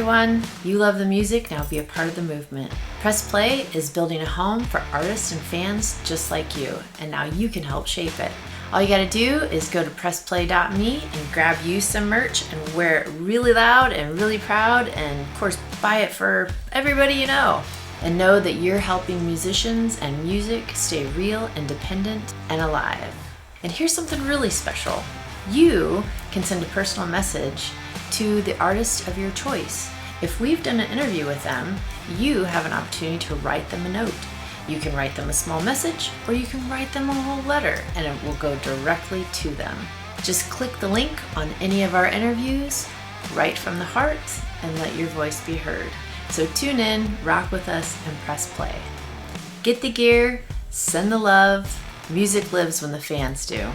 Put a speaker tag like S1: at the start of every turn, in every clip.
S1: everyone. You love the music, now be a part of the movement. Press Play is building a home for artists and fans just like you, and now you can help shape it. All you gotta do is go to pressplay.me and grab you some merch and wear it really loud and really proud, and of course buy it for everybody you know. And know that you're helping musicians and music stay real, independent, and alive. And here's something really special. You can send a personal message to the artist of your choice. If we've done an interview with them, you have an opportunity to write them a note. You can write them a small message, or you can write them a whole letter, and it will go directly to them. Just click the link on any of our interviews, write from the heart, and let your voice be heard. So tune in, rock with us, and press play. Get the gear, send the love. Music lives when the fans do.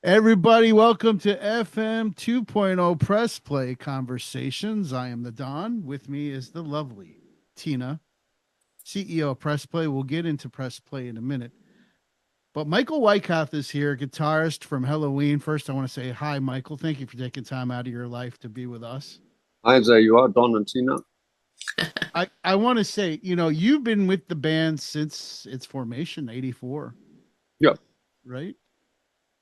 S2: Everybody, welcome to FM 2.0 Press Play Conversations. I am the Don. With me is the lovely Tina, CEO of Press Play. We'll get into Press Play in a minute. But Michael Weikath is here, guitarist from Helloween. First, I want to say hi, Michael. Thank you for taking time out of your life to be with us.
S3: Hi there, you are Don and Tina.
S2: I want to say, you've been with the band since its formation, 84.
S3: Yeah.
S2: Right?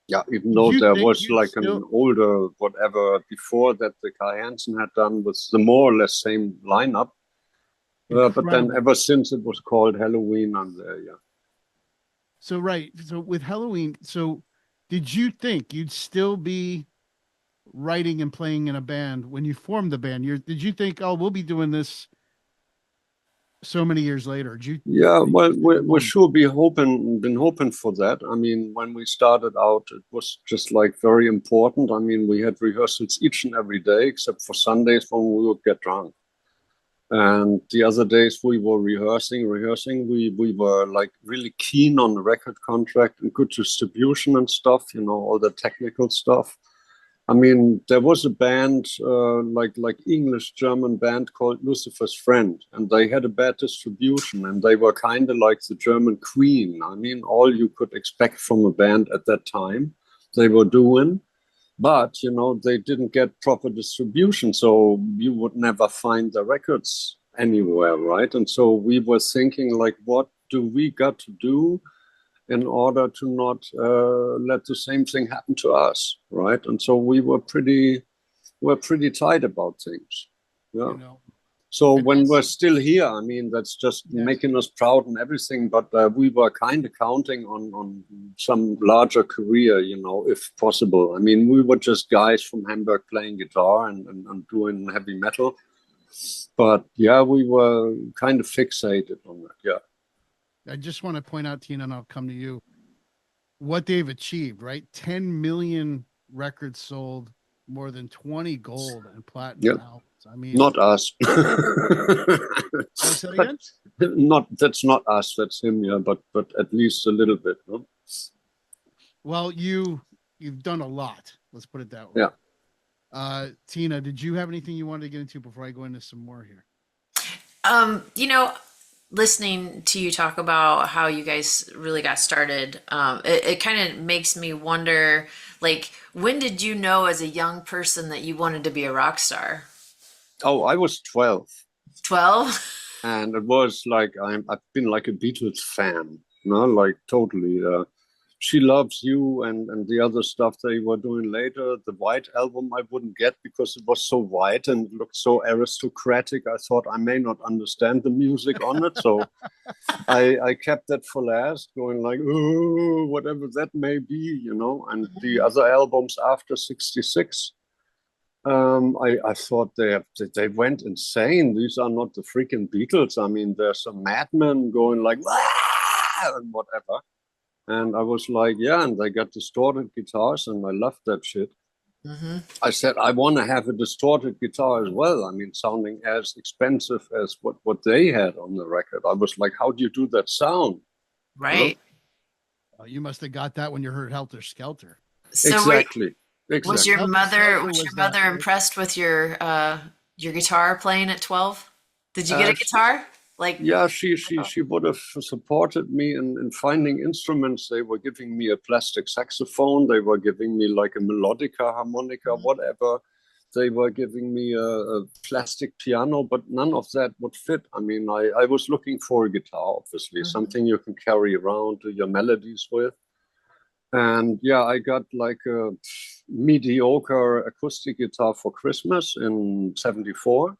S3: Yeah, even though there was like an older whatever before that the Kai Hansen had done with the more or less same lineup. But then ever since it was called Helloween, I'm there, yeah.
S2: So, right. So with Helloween, so did you think you'd still be writing and playing in a band when you formed the band? Did you think, oh, we'll be doing this so many years later?
S3: Yeah, well, we're sure been hoping for that. I mean, when we started out, it was just like very important. I mean, we had rehearsals each and every day, except for Sundays when we would get drunk. And the other days we were rehearsing. We were like really keen on the record contract and good distribution and stuff, all the technical stuff. I mean, there was a band, like English-German band called Lucifer's Friend, and they had a bad distribution, and they were kind of like the German Queen. I mean, all you could expect from a band at that time, they were doing, but, they didn't get proper distribution, so you would never find the records anywhere, right? And so we were thinking, like, what do we got to do in order to not let the same thing happen to us, right? And so we're pretty tight about things. Yeah. So when we're still here, I mean, that's just making us proud and everything, but we were kind of counting on some larger career, if possible. I mean, we were just guys from Hamburg playing guitar and doing heavy metal. But yeah, we were kind of fixated on that, yeah.
S2: I just want to point out, Tina, and I'll come to you, what they've achieved, right? 10 million records sold, more than 20 gold and platinum albums. I mean,
S3: not us.
S2: Say again?
S3: That's not us, that's him, yeah, but at least a little bit, no?
S2: Well, you've done a lot. Let's put it that way.
S3: Yeah.
S2: Tina, did you have anything you wanted to get into before I go into some more here?
S1: Listening to you talk about how you guys really got started, it kind of makes me wonder, like, when did you know as a young person that you wanted to be a rock star?
S3: Oh, I was 12.
S1: 12?
S3: And it was like, I've been like a Beatles fan, like totally. She Loves You and the other stuff they were doing later. The White album I wouldn't get because it was so white and looked so aristocratic. I thought I may not understand the music on it. So I kept that for last, going like, oh, whatever that may be, And the other albums after 66, I thought they went insane. These are not the freaking Beatles. I mean, there's some madmen going like, ah! and whatever. And I was like, yeah, and they got distorted guitars, and I loved that shit. Mm-hmm. I said, I want to have a distorted guitar as well. I mean, sounding as expensive as what they had on the record. I was like, how do you do that sound?
S1: Right.
S2: You must have got that when you heard Helter Skelter.
S1: So
S3: exactly.
S1: Was your mother impressed with your guitar playing at 12? Did you get a guitar? Like,
S3: yeah, she would have supported me in finding instruments. They were giving me a plastic saxophone. They were giving me like a melodica, harmonica, whatever. they were giving me a plastic piano, but none of that would fit. I mean, I was looking for a guitar, obviously, something you can carry around, do your melodies with. And yeah, I got like a mediocre acoustic guitar for Christmas in '74.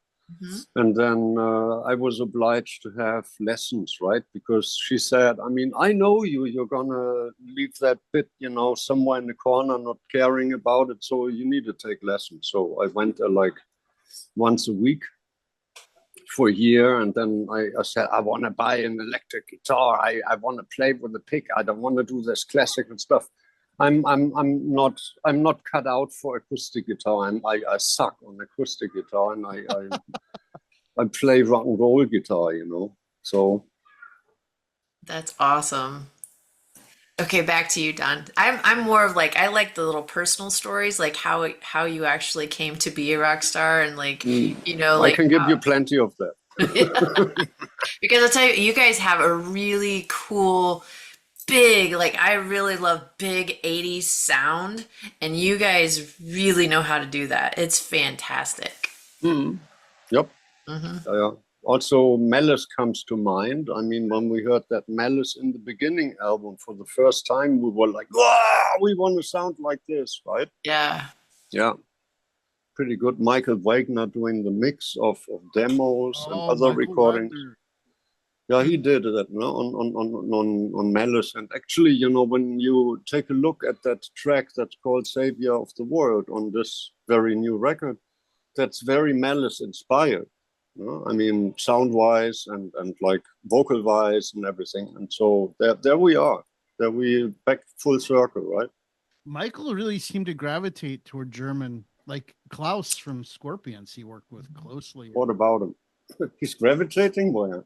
S3: And then I was obliged to have lessons, right? Because she said, I mean, I know you're gonna leave that bit, somewhere in the corner, not caring about it. So you need to take lessons. So I went like once a week for a year. And then I said, I want to buy an electric guitar. I want to play with the pick. I don't want to do this classical stuff. I'm not cut out for acoustic guitar. I suck on acoustic guitar, and I play rock and roll guitar, So
S1: That's awesome. Okay, back to you, Don. I'm more of like I like the little personal stories, like how you actually came to be a rock star, and like
S3: I
S1: like
S3: can give you plenty of that.
S1: because I'll tell you, you guys have a really cool, big, like I really love big 80s sound, and you guys really know how to do that. It's fantastic.
S3: Yep. Also, Malice comes to mind. I mean, when we heard that Malice in the Beginning album for the first time, we were like, wow, we want to sound like this, right?
S1: Yeah.
S3: Yeah. Pretty good. Michael Wagner doing the mix of demos and other
S2: Michael
S3: recordings.
S2: Wagner.
S3: Yeah, he did that on Malice. And actually, when you take a look at that track that's called Savior of the World on this very new record, that's very Malice inspired. I mean, sound-wise and like vocal-wise and everything. And so there we are. There we back full circle, right?
S2: Michael really seemed to gravitate toward German, like Klaus from Scorpions. He worked with closely.
S3: What about him? He's gravitating where?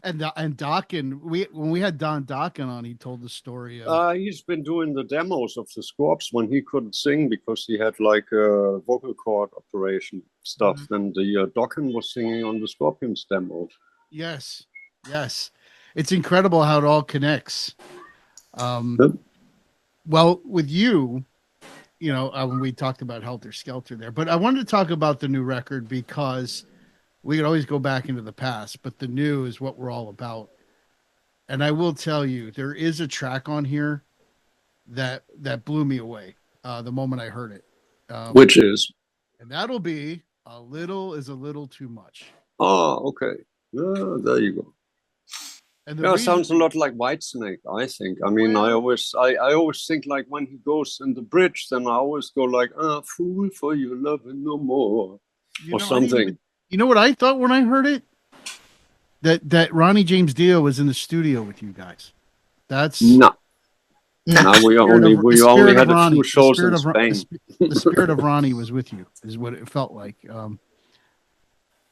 S2: and Dokken, when we had Don Dokken on, he told the story
S3: of. He's been doing the demos of the Scorps when he couldn't sing because he had like a vocal cord operation stuff. And the Dokken was singing on the Scorpions demos.
S2: Yes, it's incredible how it all connects. Well, with you, when we talked about Helter Skelter there, but I wanted to talk about the new record because we could always go back into the past, but the new is what we're all about. And I will tell you, there is a track on here that blew me away the moment I heard it.
S3: Which is?
S2: And that'll be A Little Is a Little Too Much.
S3: Oh, okay. Yeah, there you go. And sounds a lot like Whitesnake, I think. I mean, I always think like when he goes in the bridge, then I always go like, fool for your loving no more, or something.
S2: You know what I thought when I heard it? That Ronnie James Dio was in the studio with you guys. That's
S3: no. We only had a few shows in Spain.
S2: The spirit of Ronnie was with you, is what it felt like.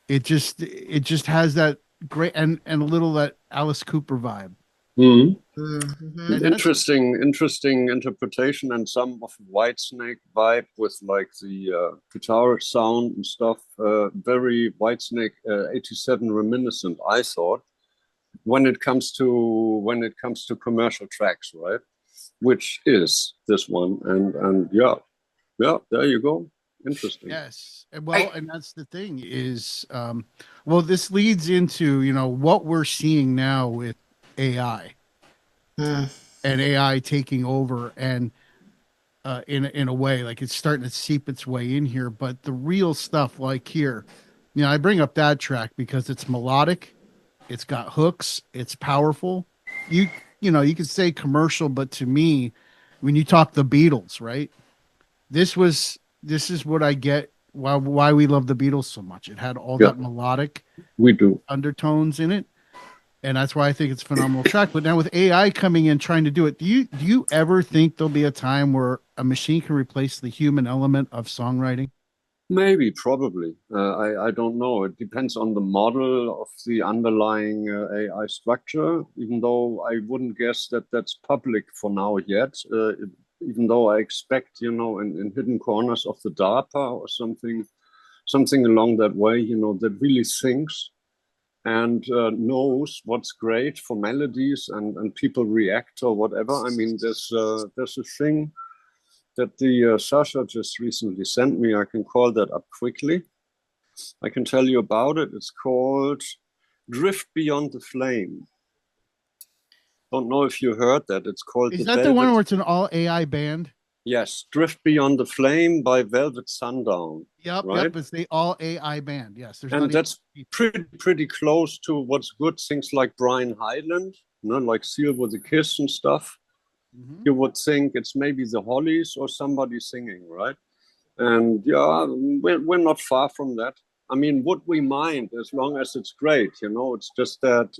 S2: It just has that great and a little that Alice Cooper vibe.
S3: Interesting interpretation, and some of Whitesnake vibe with like the guitar sound and stuff. Very Whitesnake '87 reminiscent, I thought, when it comes to commercial tracks, right? Which is this one, and yeah, there you go. Interesting.
S2: Yes. And that's the thing is, this leads into, what we're seeing now with AI and AI taking over and in a way, like it's starting to seep its way in here. But the real stuff like here, I bring up that track because it's melodic. It's got hooks. It's powerful. You could say commercial, but to me, when you talk the Beatles, right? This is what I get why we love the Beatles so much. It had all that melodic undertones in it. And that's why I think it's a phenomenal track. But now with AI coming in trying to do it, do you ever think there'll be a time where a machine can replace the human element of songwriting?
S3: Maybe, probably. I don't know. It depends on the model of the underlying AI structure, even though I wouldn't guess that that's public for now yet. Even though I expect, in hidden corners of the DARPA or something along that way, that really thinks and knows what's great for melodies and people react or whatever. I mean, there's a thing that the Sasha just recently sent me. I can call that up quickly. I can tell you about it. It's called Drift Beyond the Flame. Don't know if you heard that. It's called
S2: Is
S3: the
S2: that
S3: Velvet...
S2: the one where it's an all AI band?
S3: Yes, Drift Beyond the Flame by Velvet Sundown.
S2: Yep,
S3: right?
S2: yep. It's the all AI band. Yes, there's
S3: and that's pretty close to what's good. Things like Brian Hyland, like Seal with a Kiss and stuff.
S2: Mm-hmm.
S3: You would think it's maybe the Hollies or somebody singing, right? And yeah, we're not far from that. I mean, would we mind as long as it's great? It's just that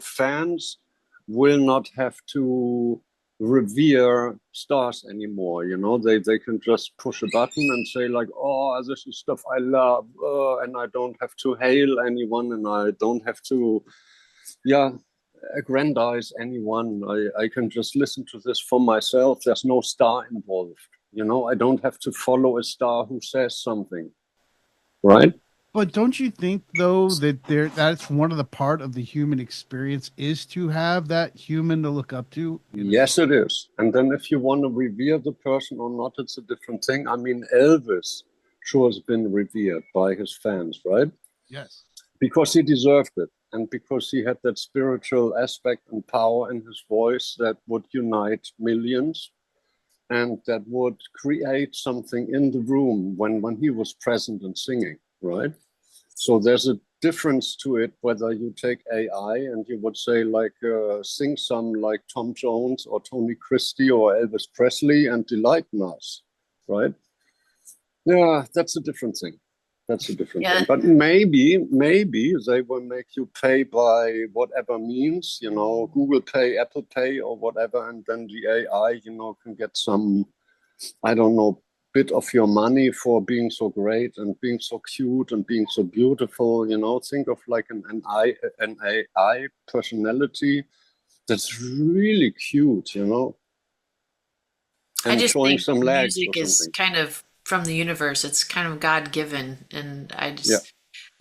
S3: fans will not have to revere stars anymore. They can just push a button and say like, oh, this is stuff I love, and I don't have to hail anyone, and I don't have to aggrandize anyone. I can just listen to this for myself. There's no star involved. I don't have to follow a star who says something, right?
S2: But don't you think though that that's one of the part of the human experience is to have that human to look up to?
S3: Yes, it is. And then if you want to revere the person or not, it's a different thing. I mean, Elvis sure has been revered by his fans, right?
S2: Yes.
S3: Because he deserved it. And because he had that spiritual aspect and power in his voice that would unite millions and that would create something in the room when he was present and singing, right? So there's a difference to it whether you take AI and you would say like sing some like Tom Jones or Tony Christie or Elvis Presley and delight us, right? Yeah, that's a different thing. That's a different thing. But maybe they will make you pay by whatever means, Google Pay, Apple Pay, or whatever, and then the AI, can get some, I don't know, bit of your money for being so great and being so cute and being so beautiful. Think of like an AI personality that's really cute, and
S1: I just
S3: showing
S1: think
S3: some legs
S1: music
S3: or
S1: is
S3: something.
S1: kind of from the universe. It's kind of God-given, and I just,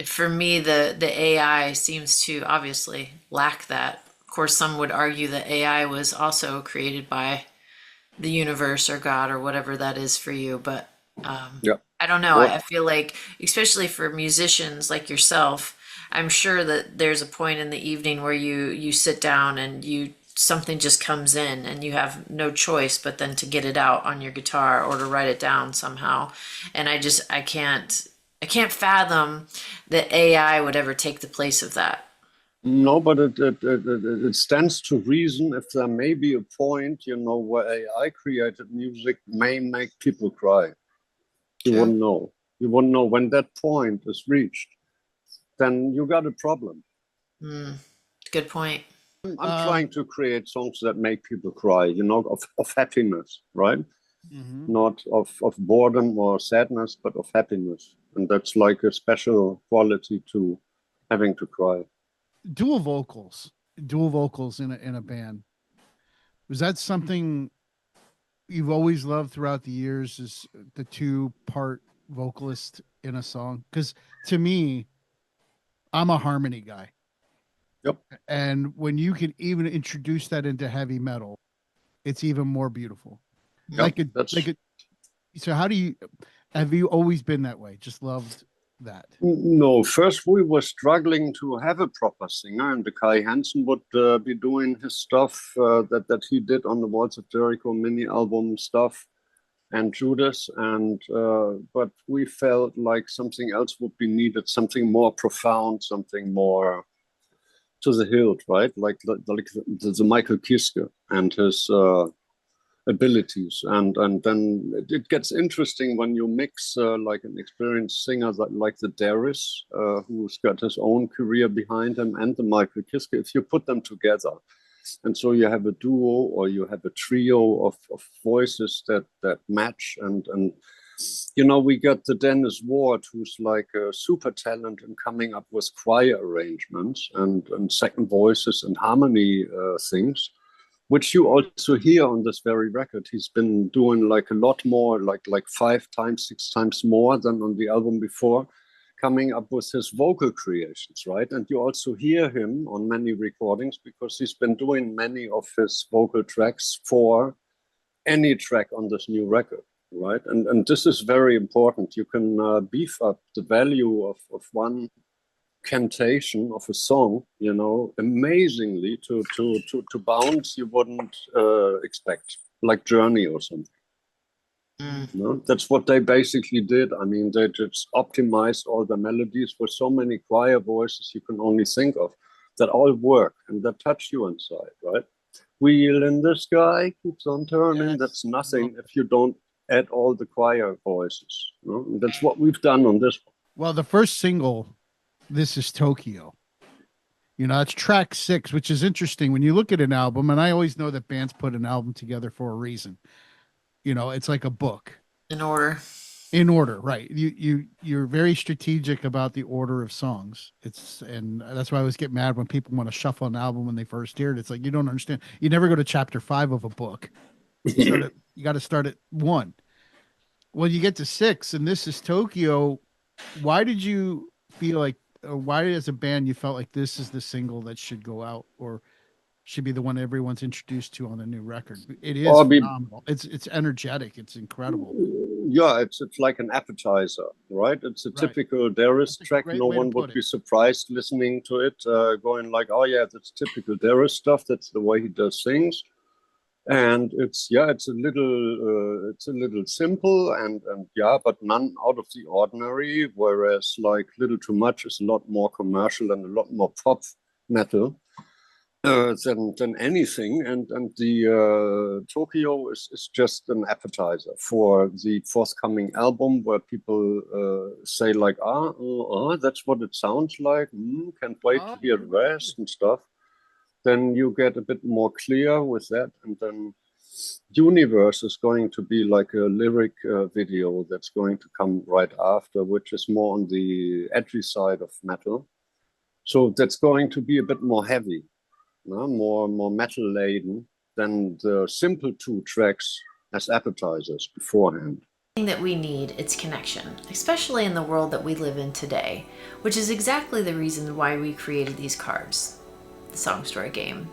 S1: for me, the AI seems to obviously lack that. Of course, some would argue that AI was also created by the universe or God or whatever that is for you, but I don't know. I feel like, especially for musicians like yourself, I'm sure that there's a point in the evening where you sit down and something just comes in and you have no choice but then to get it out on your guitar or to write it down somehow. And I can't fathom that AI would ever take the place of that.
S3: No, but it stands to reason if there may be a point, where AI created music may make people cry. You wouldn't know. You wouldn't know when that point is reached. Then you got a problem.
S1: Good point.
S3: I'm trying to create songs that make people cry, of happiness, right?
S2: Mm-hmm.
S3: Not of boredom or sadness, but of happiness. And that's like a special quality to having to cry.
S2: Dual vocals in a band. Was that something you've always loved throughout the years, is the 2-part vocalist in a song? Because to me, I'm a harmony guy.
S3: Yep.
S2: And when you can even introduce that into heavy metal, it's even more beautiful.
S3: Yep,
S2: So have you always been that way? Just loved that?
S3: No, first we were struggling to have a proper singer, and the Kai Hansen would be doing his stuff that he did on the Walls of Jericho mini album stuff, and Judas, and but we felt like something else would be needed, something more profound, something more to the hilt, right? Like the Michael Kiske and his abilities, and then it gets interesting when you mix like an experienced singer like the Darius, who's got his own career behind him, and the Michael Kiske. If you put them together, and so you have a duo or you have a trio of voices that match, and we got the Dennis Ward, who's like a super talent in coming up with choir arrangements and second voices and harmony things, which you also hear on this very record. He's been doing like a lot more, like 5 times, 6 times more than on the album before, coming up with his vocal creations, right? And you also hear him on many recordings because he's been doing many of his vocal tracks for any track on this new record, right? And this is very important. You can beef up the value of one cantation of a song, amazingly to bounds you wouldn't expect, like Journey or something. That's what they basically did. I mean, they just optimized all the melodies with so many choir voices you can only think of that all work and that touch you inside, right? Wheel in the sky keeps on turning. Yes. That's nothing if you don't add all the choir voices. That's what we've done on this one.
S2: Well, the first single, This Is Tokyo. It's track 6, which is interesting when you look at an album. And I always know that bands put an album together for a reason. It's like a book.
S1: In order,
S2: right? You're very strategic about the order of songs. And that's why I always get mad when people want to shuffle an album when they first hear it. It's like, you don't understand. You never go to chapter 5 of a book. You got to start at 1. Well, you get to 6, and This Is Tokyo. Why did you feel like, or why as a band you felt like this is the single that should go out or should be the one everyone's introduced to on the new record? It is phenomenal. It's energetic. It's incredible.
S3: Yeah, it's like an appetizer, right? It's a typical Darius track. No one would be surprised listening to it, going like, "Oh yeah, that's typical Darius stuff. That's the way he does things." And it's a little simple and but none out of the ordinary. Whereas like Little Too Much is a lot more commercial and a lot more pop metal than anything. And the Tokyo is just an appetizer for the forthcoming album, where people say like, that's what it sounds like. Can't wait to hear the rest and stuff. Then you get a bit more clear with that. And then Universe is going to be like a lyric video that's going to come right after, which is more on the edgy side of metal. So that's going to be a bit more heavy, more metal laden than the simple 2 tracks as appetizers beforehand.
S1: That we need, it's connection, especially in the world that we live in today, which is exactly the reason why we created these cards. The Song Story game.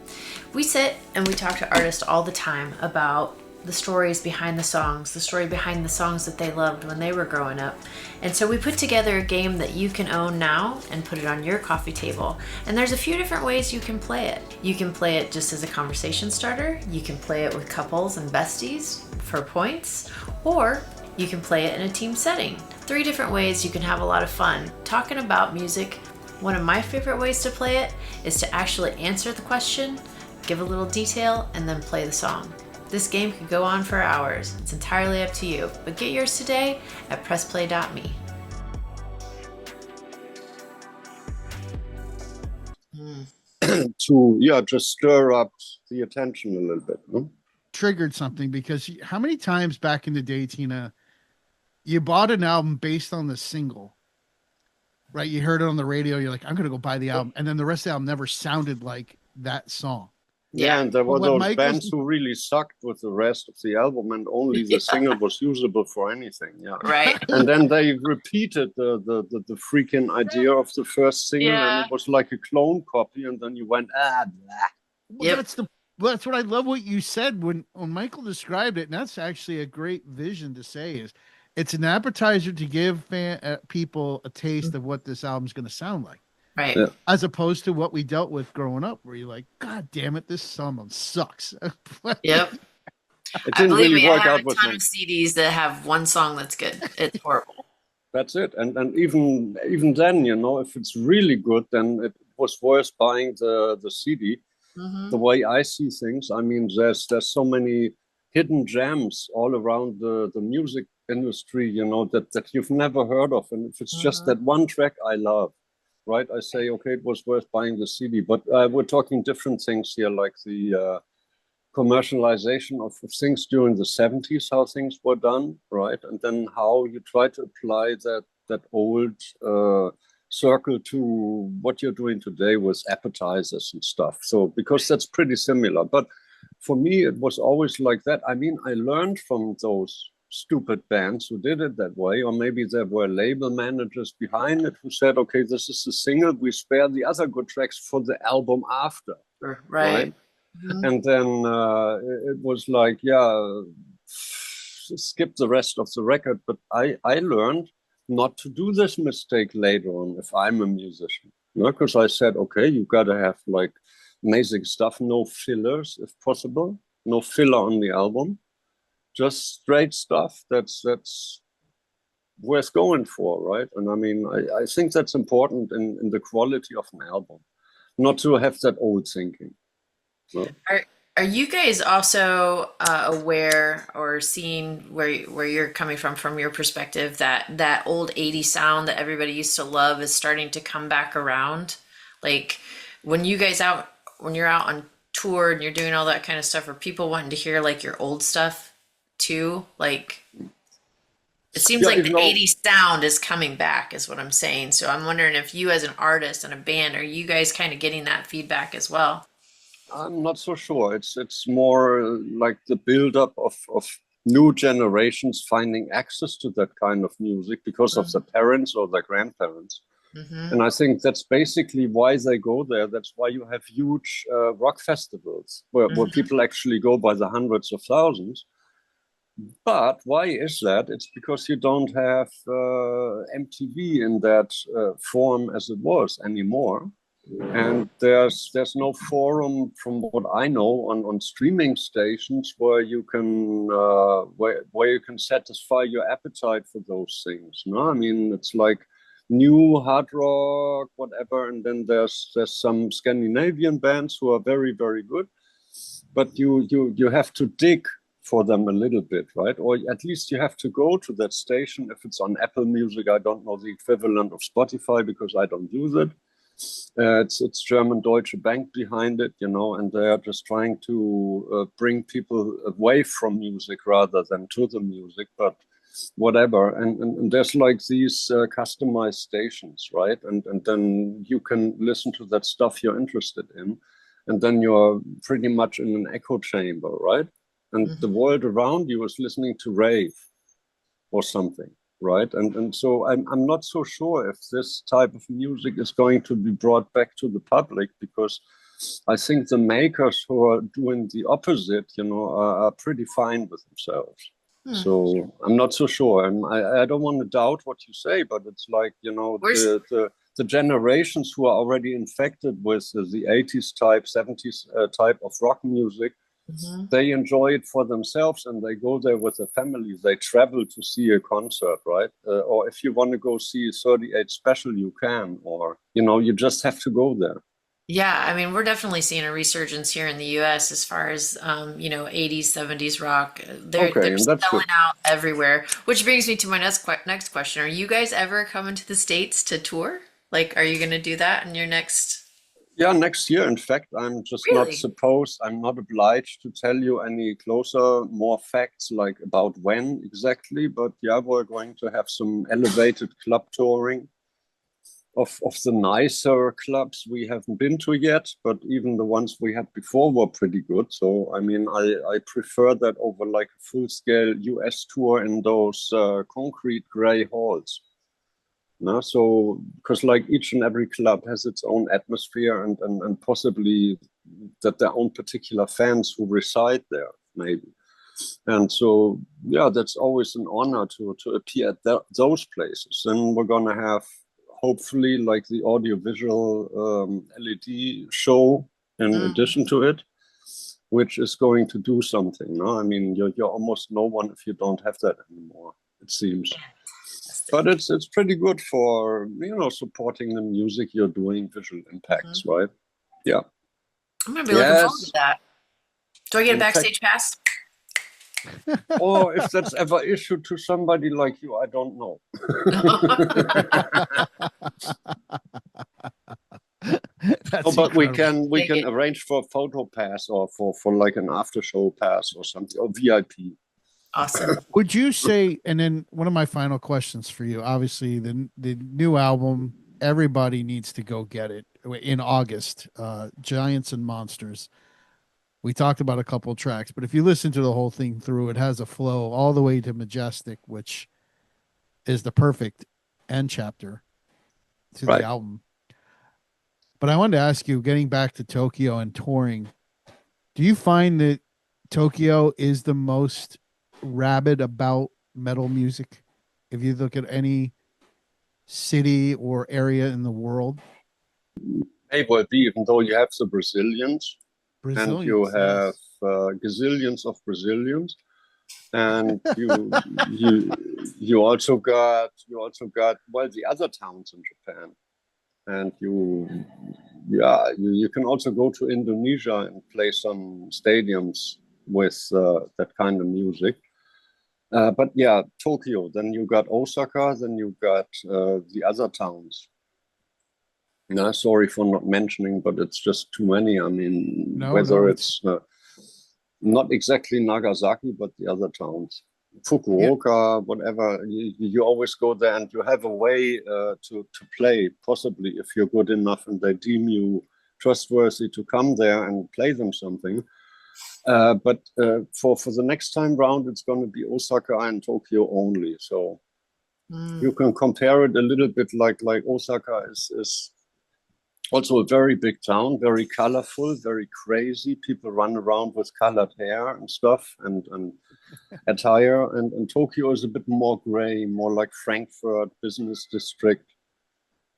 S1: We sit and we talk to artists all the time about the stories behind the songs, the story behind the songs that they loved when they were growing up. And so we put together a game that you can own now and put it on your coffee table. And there's a few different ways you can play it. You can play it just as a conversation starter. You can play it with couples and besties for points, or you can play it in a team setting. 3 different ways you can have a lot of fun talking about music. One of my favorite ways to play it is to actually answer the question, give a little detail, and then play the song. This game could go on for hours. It's entirely up to you, but get yours today at pressplay.me.
S3: To just stir up the attention a little bit.
S2: Triggered something, because how many times back in the day, Tina, you bought an album based on the single? Right, you heard it on the radio. You're like, I'm gonna go buy the album, and then the rest of the album never sounded like that song.
S3: Yeah, and there were those bands who really sucked with the rest of the album, and only the single was usable for anything. Yeah,
S1: right.
S3: And then they repeated the freaking idea of the first single, and it was like a clone copy. And then you went, blah.
S2: Well, that's what I love what you said when Michael described it, and that's actually a great vision to say is. It's an appetizer to give people a taste of what this album's going to sound like.
S1: Right.
S3: Yeah.
S2: As opposed to what we dealt with growing up, where you're like, God damn it, this song sucks.
S1: Yep.
S3: It didn't really work out with
S1: a ton of CDs that have one song that's good. It's horrible.
S3: That's it. And even then, if it's really good, then it was worth buying the CD. Mm-hmm. The way I see things, I mean, there's so many hidden gems all around the music industry, that you've never heard of. And if it's just that one track I love, right, I say, okay, it was worth buying the CD. But we're talking different things here, like the commercialization of things during the 70s, how things were done, right? And then how you try to apply that old circle to what you're doing today with appetizers and stuff. So, because that's pretty similar. But for me, it was always like that. I mean, I learned from those stupid bands who did it that way, or maybe there were label managers behind it who said, okay, this is the single, we spare the other good tracks for the album after.
S1: Right. Mhm.
S3: And then it was like, yeah, skip the rest of the record. But I learned not to do this mistake later on if I'm a musician. Because I said, okay, you gotta have like amazing stuff, no fillers if possible, no filler on the album, just straight stuff. That's worth going for, right? And I mean, I think that's important in the quality of an album, not to have that old thinking. No?
S1: Are are you guys also aware or seeing where you're coming from your perspective that that old 80s sound that everybody used to love is starting to come back around? Like when you guys out when you're out on tour and you're doing all that kind of stuff, are people wanting to hear like your old stuff too? Like it seems
S3: Yeah,
S1: like the 80s sound is coming back, is what I'm saying. So I'm wondering if you as an artist and a band, are you guys kind of getting that feedback as well?
S3: I'm not so sure. It's more like the buildup of new generations finding access to that kind of music because of the parents or the grandparents.
S1: Mm-hmm.
S3: And I think that's basically why they go there. That's why you have huge rock festivals where
S1: Mm-hmm.
S3: people actually go by the hundreds of thousands. But why is that? It's because you don't have MTV in that form as it was anymore. And there's no forum, from what I know, on streaming stations where you can where you can satisfy your appetite for those things. No, I mean it's like new hard rock, whatever, and then there's some Scandinavian bands who are very very good, but you have to dig for them a little bit, right? Or at least you have to go to that station if it's on Apple Music. I don't know the equivalent of Spotify because I don't use it. It's German Deutsche Bank behind it, and they are just trying to bring people away from music rather than to the music. But whatever, and there's like these customized stations, right? And then you can listen to that stuff you're interested in, and then you're pretty much in an echo chamber, right? And the
S1: Mm-hmm.
S3: world around you is listening to rave or something, right? And so I'm not so sure if this type of music is going to be brought back to the public, because I think the makers who are doing the opposite, are pretty fine with themselves.
S1: Hmm.
S3: So I'm not so sure, and I don't want to doubt what you say, but it's like
S1: Where's
S3: the generations who are already infected with the 80s type, 70s type of rock music,
S1: Mhm.
S3: they enjoy it for themselves and they go there with their families. They travel to see a concert, right? Or if you want to go see a 38 special, you can, or you just have to go there.
S1: Yeah, I mean, we're definitely seeing a resurgence here in the US as far as 80s, 70s rock. They're
S3: Okay, and that's good.
S1: selling out everywhere, which brings me to my next question. Are you guys ever coming to the States to tour? Like, are you going to do that in your next?
S3: Yeah, next year. In fact,
S1: Really?
S3: I'm not obliged to tell you any more facts like about when exactly, but yeah, we're going to have some elevated club touring of the nicer clubs we haven't been to yet, but even the ones we had before were pretty good. So, I mean, I prefer that over like a full scale US tour in those concrete gray halls. No, so because like each and every club has its own atmosphere and possibly that their own particular fans who reside there, maybe. And so, yeah, that's always an honor to appear at those places. Then we're gonna have hopefully like the audiovisual LED show in
S1: Mm,
S3: addition to it, which is going to do something. No, I mean you're almost no one if you don't have that anymore. It seems. But
S1: fantastic.
S3: it's pretty good for supporting the music you're doing, visual impacts,
S1: Mhm.
S3: right? Yeah.
S1: I'm going to be looking forward to
S3: Yes.
S1: that. Do I get a
S3: In fact,
S1: backstage pass?
S3: or if that's ever issued to somebody like you, I don't know. Oh,
S2: That's
S3: but we
S2: incredible.
S3: can we
S1: Take
S3: can
S1: it.
S3: arrange for a photo pass or for like an after show pass or something or VIP.
S1: Awesome.
S2: Would you say, and then one of my final questions for you, obviously the new album, everybody needs to go get it in August, Giants and Monsters. We talked about a couple of tracks, but if you listen to the whole thing through, it has a flow all the way to Majestic, which is the perfect end chapter to the
S3: Right.
S2: album. But I wanted to ask you, getting back to Tokyo and touring, Do you find that Tokyo is the most rabid about metal music? If you look at any city or area in the world,
S3: May well be, even though you have the Brazilians and you
S2: Brazilians,
S3: have
S2: yes.
S3: gazillions of Brazilians, and you also got well the other towns in Japan, and you can also go to Indonesia and play some stadiums with that kind of music. But yeah, Tokyo, then you got Osaka, then you got the other towns. No, sorry for not mentioning, but it's just too many. I mean,
S2: No,
S3: whether
S2: no,
S3: it's not exactly Nagasaki, but the other towns,
S2: yeah,
S3: Fukuoka, whatever, you always go there and you have a way to play, possibly if you're good enough and they deem you trustworthy to come there and play them something. But for the next time round, it's going to be Osaka and Tokyo only. So you can compare it a little bit like Osaka is also a very big town, very colorful, very crazy. People run around with colored hair and stuff and attire. And Tokyo is a bit more gray, more like Frankfurt business district,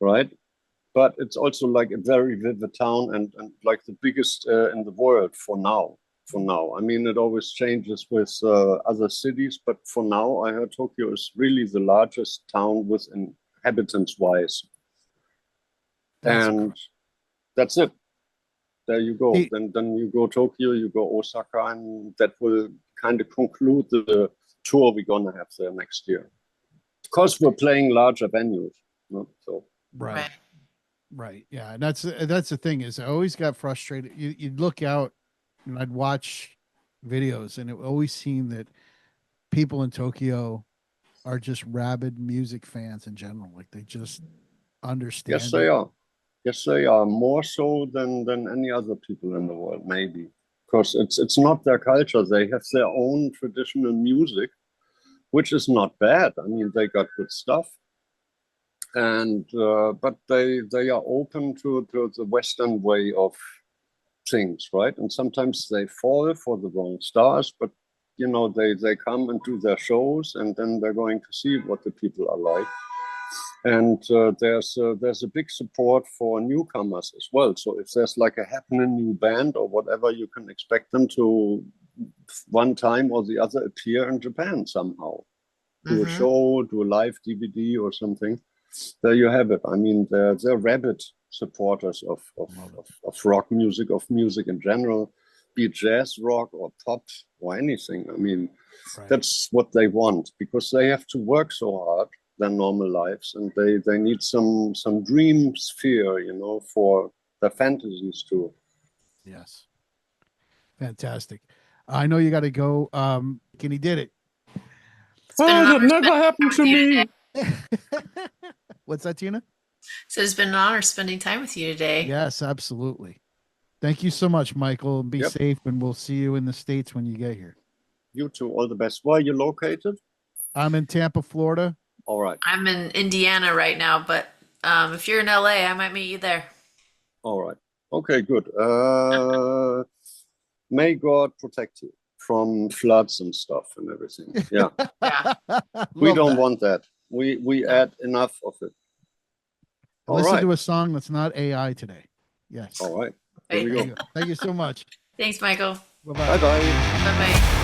S3: right? But it's also like a very vivid town and like the biggest in the world for now. For now, I mean, it always changes with other cities, but for now, I heard Tokyo is really the largest town with inhabitants wise. And that's it. There you go. Then you go Tokyo, you go Osaka, and that will kind of conclude the tour we're gonna have there next year. Because we're playing larger venues, so
S2: right, yeah, and that's the thing is I always got frustrated. You'd look out, and I'd watch videos, and it always seemed that people in Tokyo are just rabid music fans in general. Like they just understand.
S3: Yes, they are. Yes, they are more so than any other people in the world, maybe, because it's not their culture. They have their own traditional music, which is not bad. I mean, they got good stuff, and but they are open to the Western way of things, right? And sometimes they fall for the wrong stars, but you know they come and do their shows, and then they're going to see what the people are like. And there's a big support for newcomers as well. So if there's like a happening new band or whatever, you can expect them to one time or the other appear in Japan somehow, do a show, do a live DVD or something. There you have it. I mean, they're rabid supporters of rock music, of music in general, be it jazz, rock, or pop, or anything. I mean, that's what they want because they have to work so hard their normal lives, and they need some dream sphere, you know, for their fantasies too.
S2: Yes, fantastic. I know you got to go. And he did it.
S3: That never happened to me.
S2: What's that, Tina?
S1: So it's been an honor spending time with you today.
S2: Yes, absolutely. Thank you so much, Michael. Be safe, and we'll see you in the States when you get here.
S3: You too. All the best. Where are you located?
S2: I'm in Tampa, Florida.
S3: All right.
S1: I'm in Indiana right now, but if you're in LA, I might meet you there. All
S3: right. Okay, good. May God protect you from floods and stuff and everything. Yeah. We don't want that. We add enough of it.
S2: Listen to a song that's not AI today. Yes.
S3: All right. Here we go.
S2: Thank you so much.
S1: Thanks, Michael.
S2: Bye-bye.
S3: Bye-bye.
S1: Bye-bye.